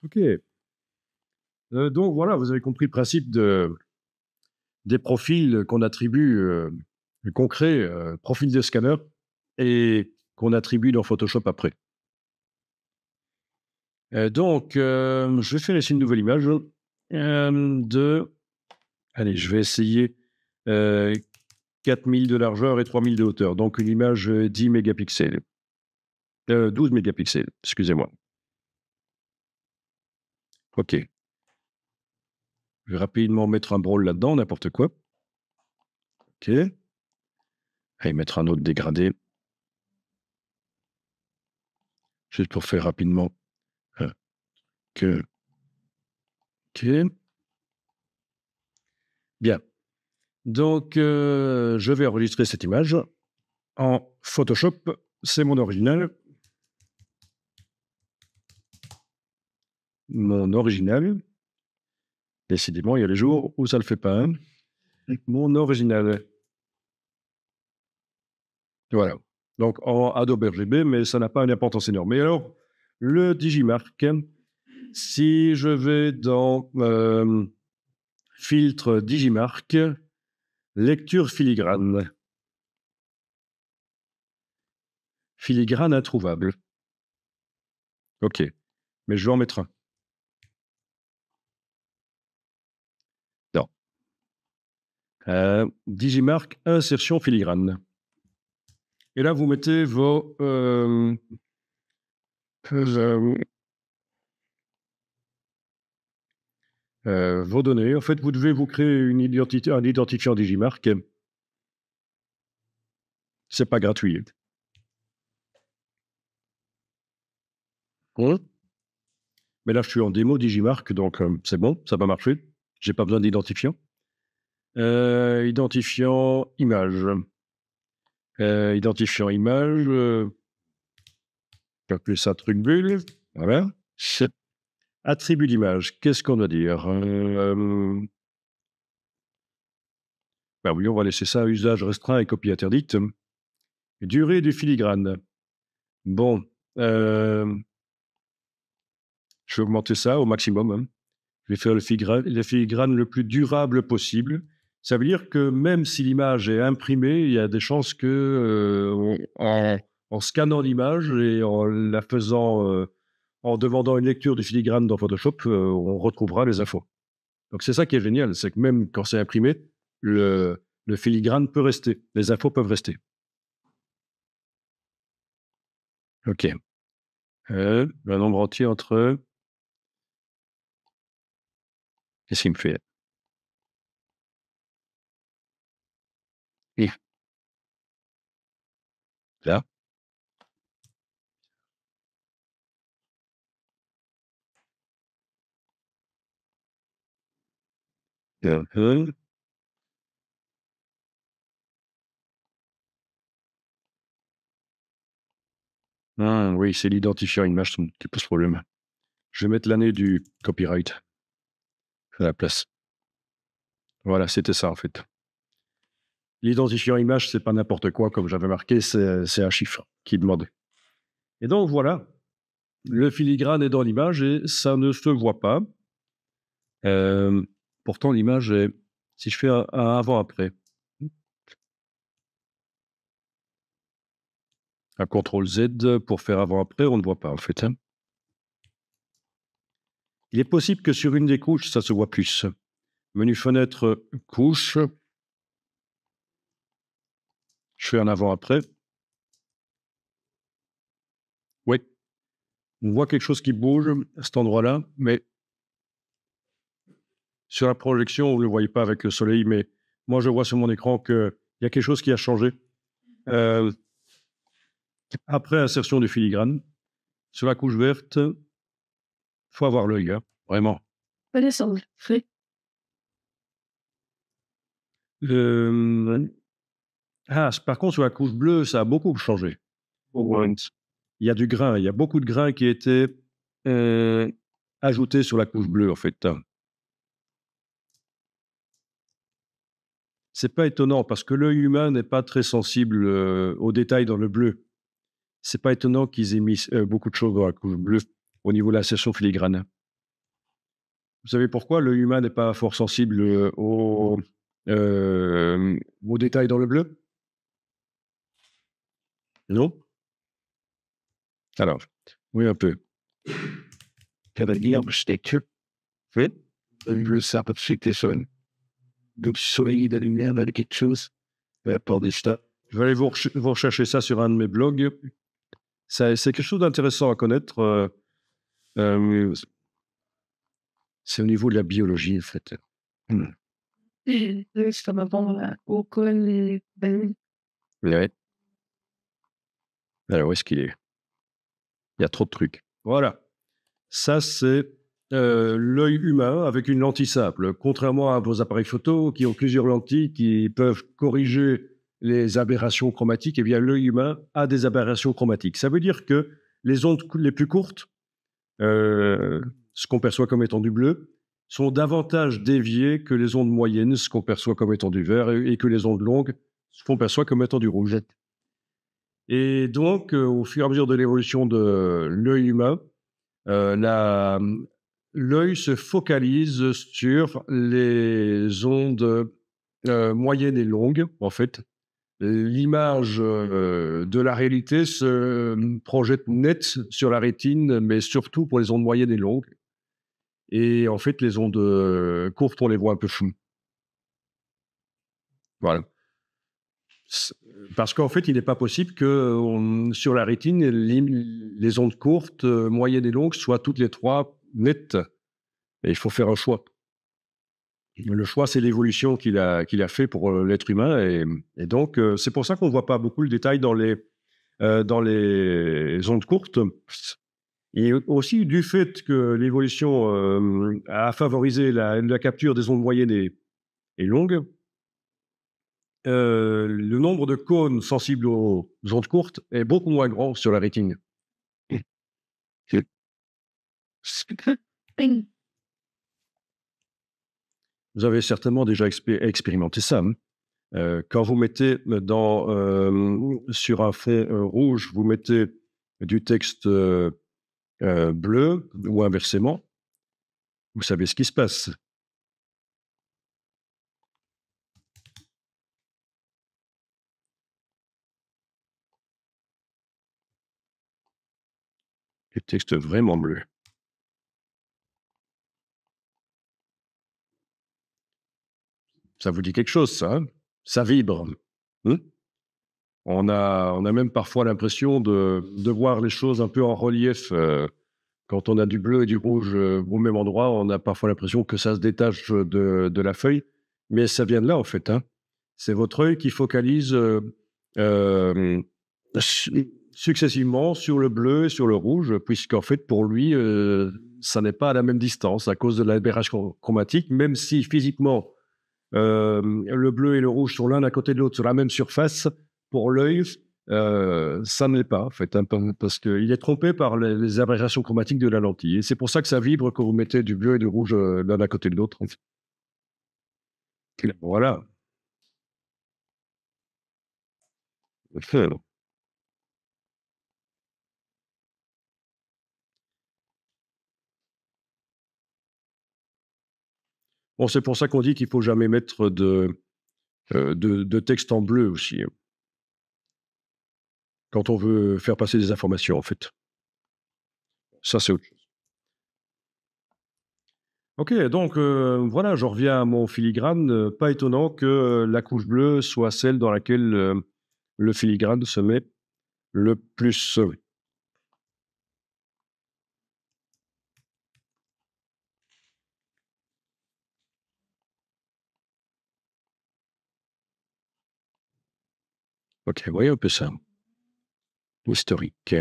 OK. Donc voilà, vous avez compris le principe des profils qu'on attribue, qu'on crée, profil de scanner et qu'on attribue dans Photoshop après. Donc, je vais faire ici une nouvelle image, de allez, je vais essayer, heu, 4000 de largeur et 3000 de hauteur, donc une image, 10 mégapixels, 12 mégapixels, excusez-moi. OK. Je vais rapidement mettre un brawl là-dedans, n'importe quoi. OK. Allez, mettre un autre dégradé. Juste pour faire rapidement, heu, que OK. Bien. Donc, je vais enregistrer cette image en Photoshop. C'est mon original. Mon original. Décidément, il y a des jours où ça le fait pas, hein. Mon original. Voilà. Donc en Adobe RGB, mais ça n'a pas une importance énorme. Et alors, le Digimark, si je vais dans, filtre Digimark, lecture filigrane. Filigrane introuvable. OK, mais je vais en mettre un. Non. Digimark insertion filigrane. Et là, vous mettez vos, vos données. En fait, vous devez vous créer une identité, un identifiant Digimark. C'est pas gratuit. Mmh. Mais là, je suis en démo Digimark, donc c'est bon, ça va marcher. J'ai pas besoin d'identifiant. Identifiant image. Identifiant image, je vais appeler ça truc bulle. Voilà. Attribut d'image, qu'est-ce qu'on doit dire? Bah oui, on va laisser ça usage restreint et copie interdite. Durée du filigrane. Bon, je vais augmenter ça au maximum, hein. Je vais faire le filigrane le plus durable possible. Ça veut dire que même si l'image est imprimée, il y a des chances que, en scannant l'image et en la faisant, en demandant une lecture du filigrane dans Photoshop, on retrouvera les infos. Donc c'est ça qui est génial, c'est que même quand c'est imprimé, le filigrane peut rester, les infos peuvent rester. OK. Un nombre entier entre qu'est-ce qu'il me fait? If là, ah oui, c'est l'identifiant image qui pose problème. Je vais mettre l'année du copyright à la place. Voilà, c'était ça en fait. L'identifiant image, c'est pas n'importe quoi comme j'avais marqué, c'est un chiffre qui demande. Et donc voilà, le filigrane est dans l'image et ça ne se voit pas. Pourtant l'image est si je fais un avant-après, un contrôle Z pour faire avant-après, on ne voit pas en fait, hein. Il est possible que sur une des couches, ça se voit plus. Menu fenêtre, couche. Je fais un avant-après. Oui, on voit quelque chose qui bouge à cet endroit-là, mais sur la projection, vous ne le voyez pas avec le soleil, mais moi, je vois sur mon écran qu'il y a quelque chose qui a changé. Euh, Après insertion du filigrane, sur la couche verte, il faut avoir l'œil, hein, vraiment. Euh, Par contre, sur la couche bleue, ça a beaucoup changé. Il y a du grain, il y a beaucoup de grains qui étaient ajoutés sur la couche bleue, en fait. C'est pas étonnant parce que l'œil humain n'est pas très sensible aux détails dans le bleu. C'est pas étonnant qu'ils aient mis beaucoup de choses dans la couche bleue au niveau de l'insertion filigrane. Vous savez pourquoi l'œil humain n'est pas fort sensible aux détails dans le bleu? Non? Alors, oui, un peu. Kan er lige om stikke Oui? le sapper sigte sådan. Du så i den lumière dans quelque chose. Pour des stars. Je vais aller vous rechercher ça sur un de mes blogs. C'est quelque chose d'intéressant à connaître. C'est au niveau de la biologie, en fait. Ça m'apprend au col. Ouais. Alors, où est-ce qu'il est? Il y a trop de trucs. Voilà. Ça, c'est l'œil humain avec une lentille simple. Contrairement à vos appareils photo qui ont plusieurs lentilles qui peuvent corriger les aberrations chromatiques, eh bien, l'œil humain a des aberrations chromatiques. Ça veut dire que les ondes les plus courtes, ce qu'on perçoit comme étant du bleu, sont davantage déviées que les ondes moyennes, ce qu'on perçoit comme étant du vert, et que les ondes longues, ce qu'on perçoit comme étant du rouge. Et donc, au fur et à mesure de l'évolution de l'œil humain, l'œil se focalise sur les ondes moyennes et longues, en fait. L'image de la réalité se projette net sur la rétine, mais surtout pour les ondes moyennes et longues. Et en fait, les ondes courtes, on les voit un peu floues. Voilà. Parce qu'en fait, il n'est pas possible que sur la rétine, les ondes courtes, moyennes et longues soient toutes les trois nettes. Et il faut faire un choix. Le choix, c'est l'évolution qu'il a fait pour l'être humain. Et donc, c'est pour ça qu'on ne voit pas beaucoup le détail dans les ondes courtes. Et aussi du fait que l'évolution a favorisé la capture des ondes moyennes et longues, le nombre de cônes sensibles aux ondes courtes est beaucoup moins grand sur la rétine. Vous avez certainement déjà expérimenté ça. Quand vous mettez sur un fond rouge, vous mettez du texte bleu ou inversement, vous savez ce qui se passe. Le texte vraiment bleu. Ça vous dit quelque chose, ça, hein? Ça vibre. On a même parfois l'impression de voir les choses un peu en relief. Quand on a du bleu et du rouge au même endroit, on a parfois l'impression que ça se détache de la feuille. Mais ça vient de là, en fait. Hein. C'est votre œil qui focalise successivement sur le bleu et sur le rouge, puisqu'en fait, pour lui, ça n'est pas à la même distance à cause de l'aberration chromatique, même si physiquement, le bleu et le rouge sont l'un à côté de l'autre sur la même surface, pour l'œil, ça ne l'est pas, en fait, hein, parce qu'il est trompé par les aberrations chromatiques de la lentille. Et c'est pour ça que ça vibre quand vous mettez du bleu et du rouge l'un à côté de l'autre. Voilà. Bon, c'est pour ça qu'on dit qu'il ne faut jamais mettre de texte en bleu aussi, hein, quand on veut faire passer des informations, en fait. Ça, c'est autre chose. Ok, donc voilà, je reviens à mon filigrane. Pas étonnant que la couche bleue soit celle dans laquelle le filigrane se met le plus. Ok, voyez un peu ça. Historique.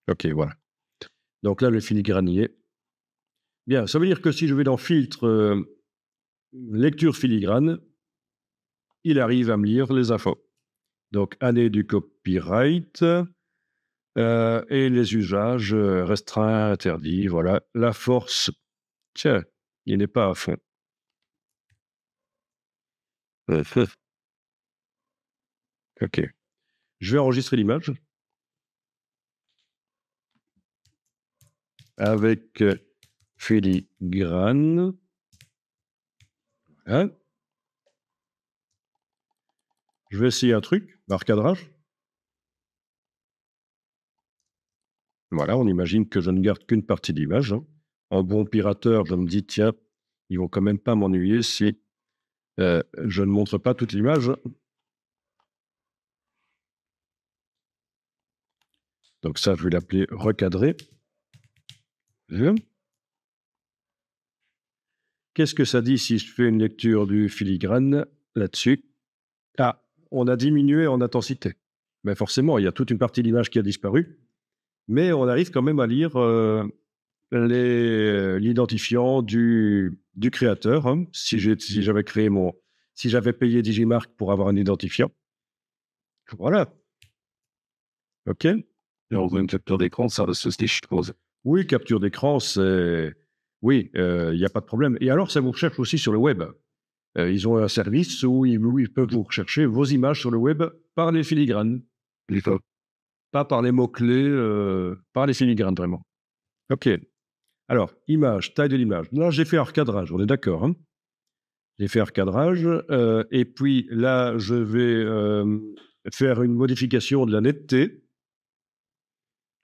Ok, voilà. Donc là, le filigrane y est. Bien, ça veut dire que si je vais dans filtre lecture filigrane, il arrive à me lire les infos. Donc, année du copyright et les usages restreints, interdits. Voilà. La force, tiens, il n'est pas à fond. Ok. Je vais enregistrer l'image avec filigrane. Voilà. Je vais essayer un truc, un recadrage. Voilà, on imagine que je ne garde qu'une partie de l'image. Hein. En bon pirateur, je me dis, tiens, ils vont quand même pas m'ennuyer si je ne montre pas toute l'image. Donc ça, je vais l'appeler recadrer. Qu'est-ce que ça dit si je fais une lecture du filigrane là-dessus? Ah, on a diminué en intensité. Mais forcément, il y a toute une partie de l'image qui a disparu. Mais on arrive quand même à lire l'identifiant du créateur. Hein, si j'avais créé si j'avais payé Digimarc pour avoir un identifiant. Voilà. OK. Et on voit une capture d'écran, ça reste des choses. Oui, capture d'écran, c'est... Oui, il n'y a pas de problème. Et alors, ça vous recherche aussi sur le web. Ils ont un service où ils peuvent vous rechercher vos images sur le web par les filigranes. Pas par les mots-clés, par les filigranes, vraiment. OK. Alors, image, taille de l'image. Là, j'ai fait un recadrage, on est d'accord. Hein, j'ai fait un recadrage. Et puis là, je vais faire une modification de la netteté.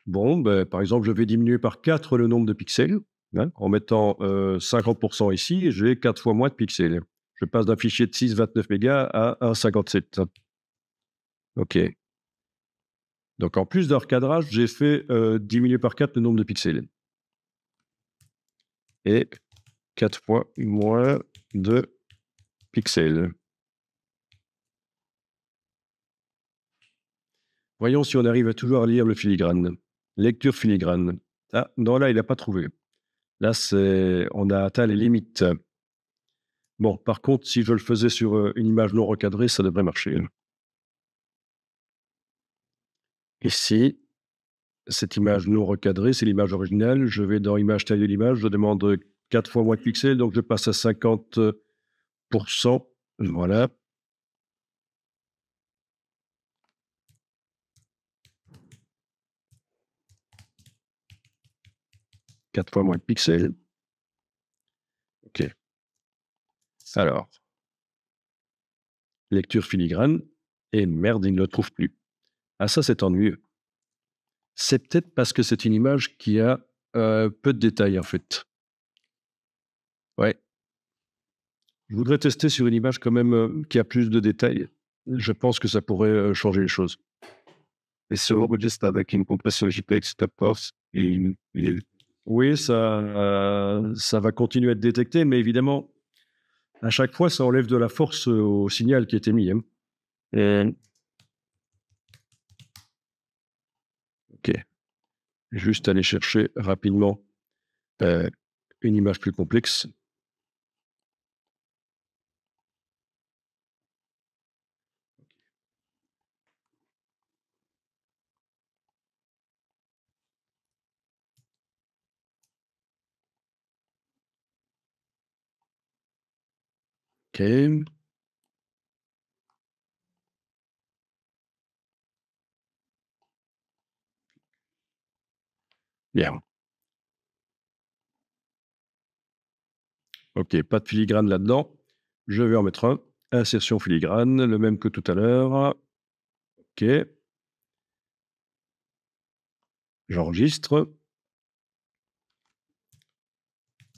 Bon, ben, par exemple, je vais diminuer par 4 le nombre de pixels. Hein, en mettant 50% ici, j'ai 4 fois moins de pixels. Je passe d'un fichier de 6,29 mégas à 1,57. OK. Donc, en plus d'un recadrage, j'ai fait diminuer par 4 le nombre de pixels. Et 4 fois moins de pixels. Voyons si on arrive toujours à lire le filigrane. Lecture filigrane. Ah, non, là, il n'a pas trouvé. Là, on a atteint les limites. Bon, par contre, si je le faisais sur une image non recadrée, ça devrait marcher. Ici, cette image non recadrée, c'est l'image originale. Je vais dans image, taille de l'image, je demande 4 fois moins de pixels, donc je passe à 50%. Voilà. Quatre fois moins de pixels. OK. Alors, lecture filigrane. Et merde, il ne le trouve plus. Ah, ça, c'est ennuyeux. C'est peut-être parce que c'est une image qui a peu de détails, en fait. Ouais. Je voudrais tester sur une image quand même qui a plus de détails. Je pense que ça pourrait changer les choses. Et sur juste avec une compression JPEG step force Oui, ça va continuer à être détecté, mais évidemment, à chaque fois, ça enlève de la force au signal qui est émis. Hein. OK. Juste aller chercher rapidement une image plus complexe. OK. Bien. OK, pas de filigrane là-dedans. Je vais en mettre un. Insertion filigrane, le même que tout à l'heure. OK. J'enregistre.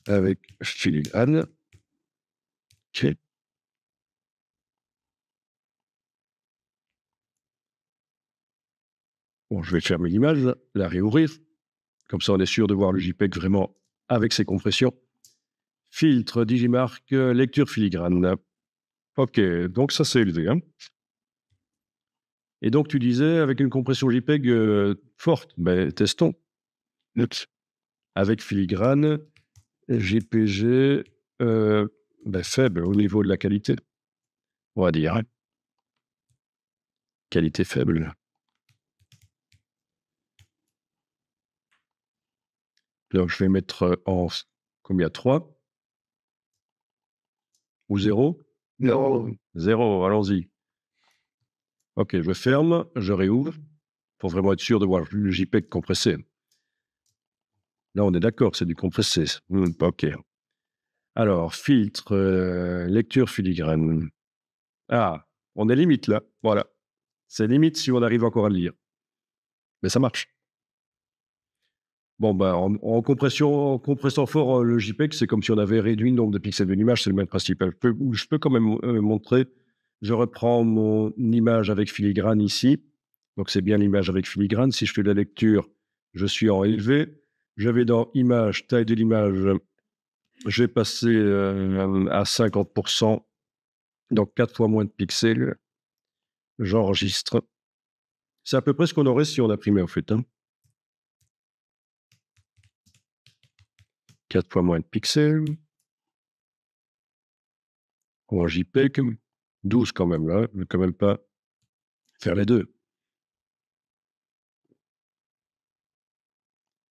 Avec filigrane. OK. Bon, je vais fermer l'image, la réouvrir. Comme ça, on est sûr de voir le JPEG vraiment avec ses compressions. Filtre, Digimarc, lecture filigrane. OK, donc ça c'est élevé. Hein. Et donc tu disais avec une compression JPEG forte, ben, testons. Avec filigrane, JPG ben, faible au niveau de la qualité, on va dire. Hein. Qualité faible. Donc je vais mettre en combien? 3 ou 0? 0. 0, allons-y. Ok, je ferme, je réouvre pour vraiment être sûr de voir le JPEG compressé. Là, on est d'accord, c'est du compressé. Ok. Alors, filtre, lecture filigrane. Ah, on est limite là. Voilà. C'est limite si on arrive encore à le lire. Mais ça marche. Bon, ben, en compressant fort le JPEG, c'est comme si on avait réduit le nombre de pixels de l'image, c'est le même principe. Je peux quand même montrer. Je reprends mon image avec filigrane ici. Donc, c'est bien l'image avec filigrane. Si je fais de la lecture, je suis en élevé. Je vais dans Image, taille de l'image. Je vais passer à 50%, donc 4 fois moins de pixels. J'enregistre. C'est à peu près ce qu'on aurait si on imprimait, en fait. 4 fois moins de pixels. En JPEG, 12 quand même, là. Je ne vais quand même pas faire les deux.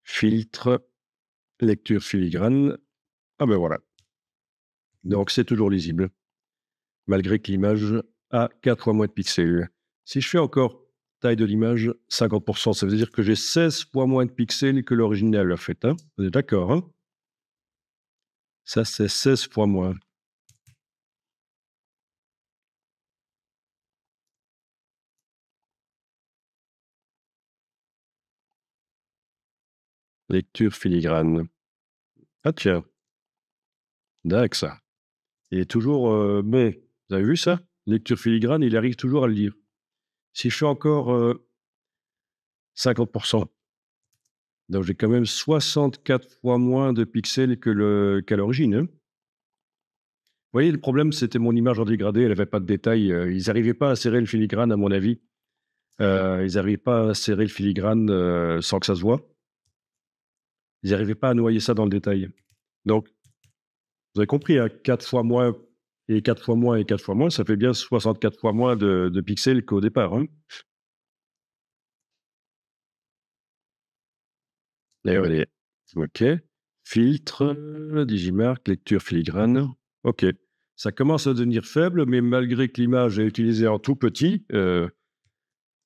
Filtre, lecture filigrane. Ah ben voilà. Donc c'est toujours lisible, malgré que l'image a 4 fois moins de pixels. Si je fais encore taille de l'image 50%, ça veut dire que j'ai 16 fois moins de pixels que l'original, en fait. Vous êtes d'accord, hein? Ça, c'est 16 fois moins. Lecture filigrane. Ah tiens, d'accord ça. Et toujours, mais, vous avez vu ça? Lecture filigrane, il arrive toujours à le lire. Si je fais encore 50%, donc j'ai quand même 64 fois moins de pixels qu'à l'origine. Vous voyez, le problème, c'était mon image en dégradé, elle n'avait pas de détails. Ils n'arrivaient pas à serrer le filigrane, à mon avis. Ils n'arrivaient pas à serrer le filigrane sans que ça se voit. Ils n'arrivaient pas à noyer ça dans le détail. Donc, vous avez compris, 4 fois moins et 4 fois moins et 4 fois moins, ça fait bien 64 fois moins de pixels qu'au départ. D'ailleurs, elle est OK. Filtre, Digimarc, lecture filigrane. OK. Ça commence à devenir faible, mais malgré que l'image est utilisée en tout petit,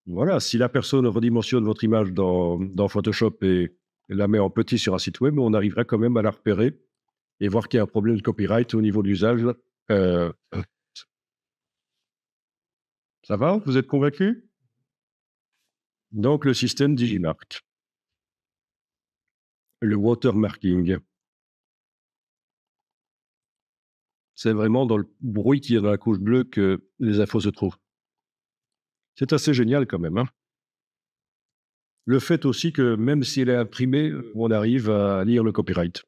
voilà, si la personne redimensionne votre image dans Photoshop et la met en petit sur un site web, on arrivera quand même à la repérer et voir qu'il y a un problème de copyright au niveau de l'usage. Euh, Ça va? Vous êtes convaincu? Donc, le système Digimarc. Le watermarking. C'est vraiment dans le bruit qui est dans la couche bleue que les infos se trouvent. C'est assez génial quand même. Le fait aussi que même si elle est imprimée, on arrive à lire le copyright.